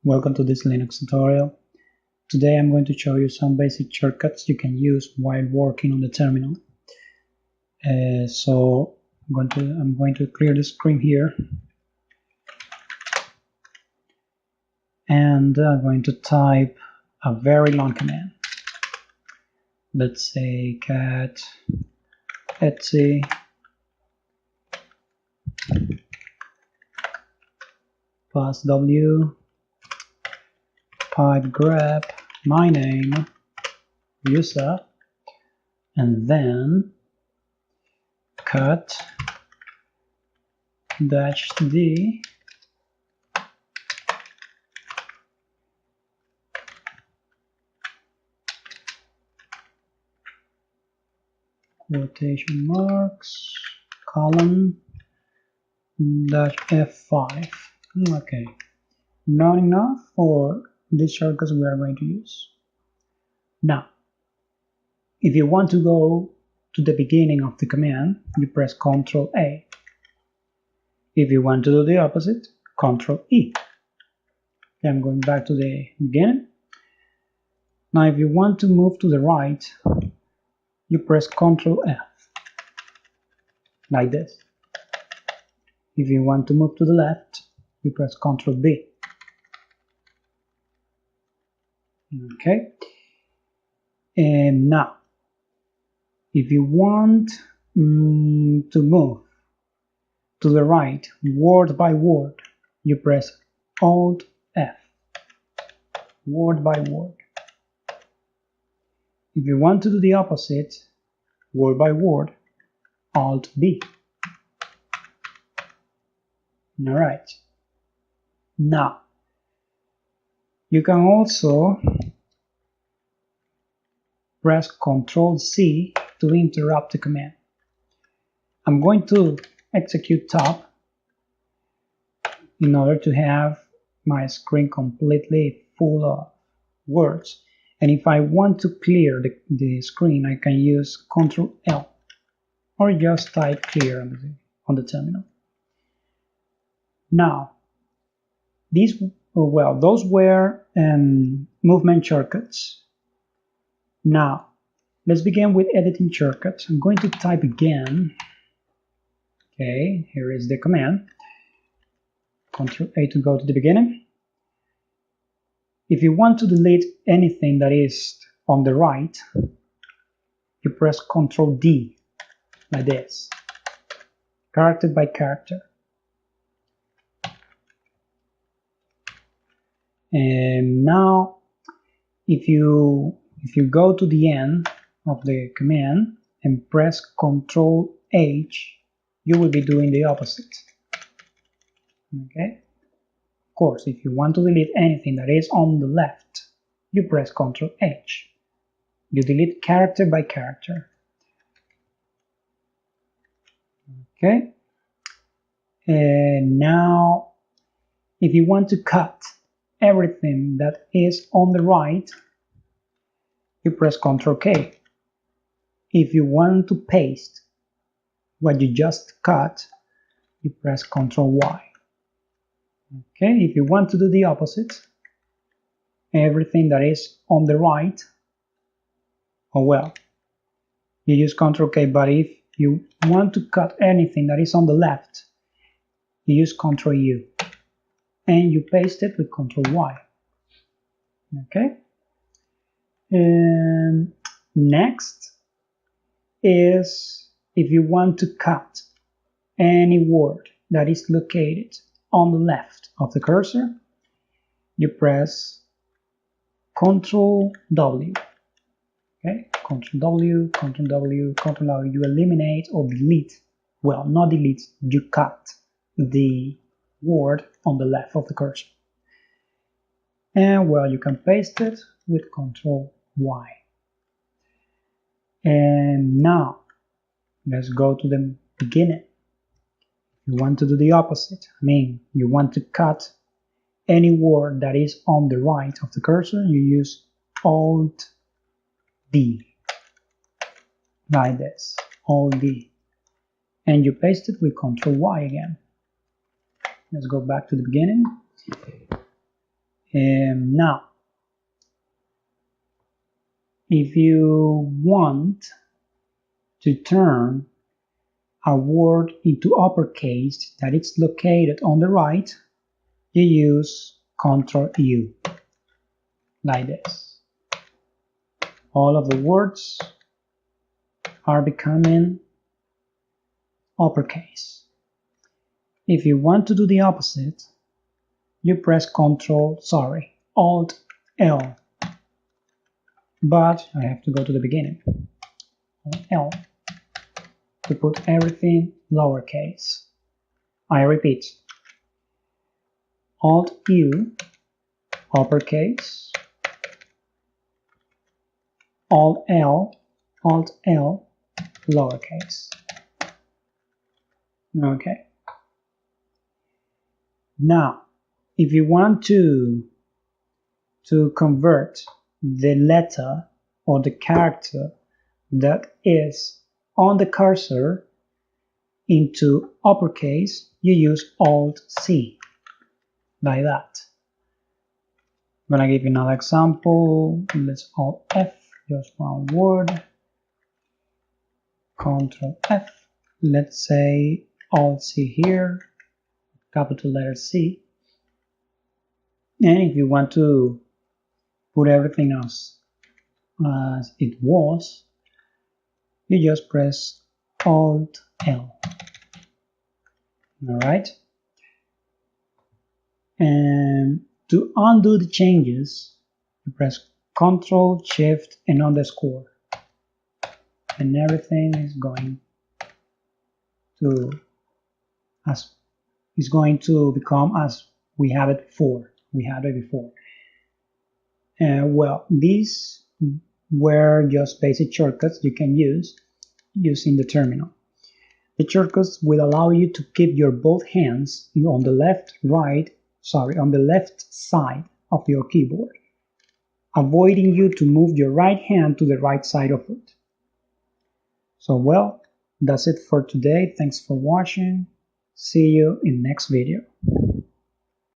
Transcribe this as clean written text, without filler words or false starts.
Welcome to this Linux tutorial. Today I'm going to show you some basic shortcuts you can use while working on the terminal. So I'm going to clear the screen here, and I'm going to type a very long command. Let's say cat etc plus w pipe grep my name user, and then cut -d quotation marks colon -f5. Okay, not enough for these shortcuts we are going to use. Now, if you want to go to the beginning of the command, you press Ctrl A. If you want to do the opposite, Ctrl E. Okay, I'm going back to the beginning. Now, if you want to move to the right, you press Ctrl F, like this. If you want to move to the left, you press Ctrl B. Okay, and now, if you want to move to the right word by word, you press Alt F, word by word. If you want to do the opposite, word by word, Alt B. Alright. Now, you can also press Ctrl C to interrupt the command. I'm going to execute top in order to have my screen completely full of words. And if I want to clear the screen, I can use Ctrl L or just type clear on the terminal. Now, those were movement shortcuts. Now, let's begin with editing shortcuts. I'm going to type again. Okay, here is the command. Ctrl A to go to the beginning. If you want to delete anything that is on the right, you press Ctrl D, like this, character by character. And now, if you go to the end of the command and press Ctrl H, you will be doing the opposite. Okay? Of course, if you want to delete anything that is on the left, you press Ctrl H. You delete character by character. Okay? And now, if you want to cut everything that is on the right, you press Ctrl K. If you want to paste what you just cut, you press Ctrl Y. Okay, if you want to do the opposite, everything that is on the right, you use Ctrl K, but if you want to cut anything that is on the left, you use Ctrl U, and you paste it with Ctrl Y. Okay? And next is if you want to cut any word that is located on the left of the cursor, you press Ctrl W. Okay, Ctrl W, Ctrl W, Ctrl W. You eliminate or delete, well, not delete, you cut the word on the left of the cursor. And you can paste it with Ctrl Y. And now, let's go to the beginning. You want to do the opposite. You want to cut any word that is on the right of the cursor, you use Alt D, like this, Alt D, and you paste it with Ctrl Y again. Let's go back to the beginning. Now, if you want to turn a word into uppercase that it's located on the right, you use Ctrl U, like this. All of the words are becoming uppercase. If you want to do the opposite, you press Alt L. But I have to go to the beginning. Alt L to put everything lowercase. I repeat. Alt U, uppercase. Alt L, lowercase. Okay. Now, if you want to convert the letter or the character that is on the cursor into uppercase, you use Alt C, like that. I'm gonna give you another example. Let's Alt F, just one word. Ctrl F. Let's say Alt C here, capital letter C. And if you want to put everything else as it was, you just press Alt L. Alright? And to undo the changes, you press Ctrl, Shift, and underscore. And everything is going to become as we have it before. Well, these were just basic shortcuts you can use using the terminal. The shortcuts will allow you to keep your both hands on the left side of your keyboard, avoiding you to move your right hand to the right side of it. So well, that's it for today. Thanks for watching. See you in next video.